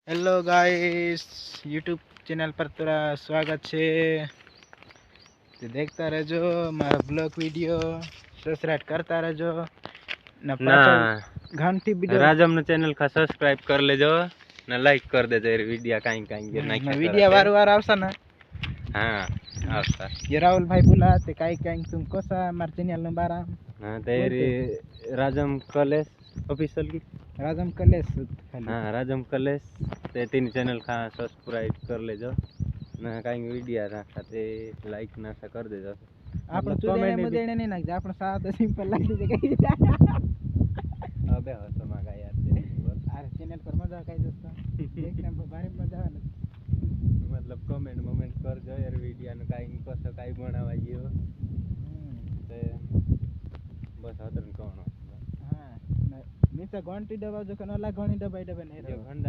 Hello guys, YouTube channel पर तेरा स्वागत है। तो देखता रहजो मारा ब्लॉग वीडियो, सब्सक्राइब करता रहजो ना पाछળ घंटी वीडियो राजम चैनल का सब्सक्राइब कर लेजो ना लाइक कर देजो वीडियो काई काई ना वीडियो वार वार आवसा ना। हाँ आवसा ये राहुल भाई बोला ते काई काई तुम कोसा मार चैनल न बारा हाँ तेरी राजम कलेश ऑफिशियल की राजम कलेश खाली। हाँ राजम कलेश ते तीन चैनल का सब्सक्राइब कर लेजो ना काई वीडियो ना खाते लाइक ना सा कर देजो। आपण चुदेणे मुदेणे नहीं नाख आपण सादा सिंपल लाग दे काही अबे हसो मागा यार अरे चैनल पर मजा काई दोस्तों देखने में भारी मजा आवे। मतलब कमेंट मोमेंट कर जो यार वीडियो न काई कसो काई बनावायो ते बस हतन कोण हां नीचे घंटी दबाव जो कनला घणी दबाई दबाई नहीं रहो।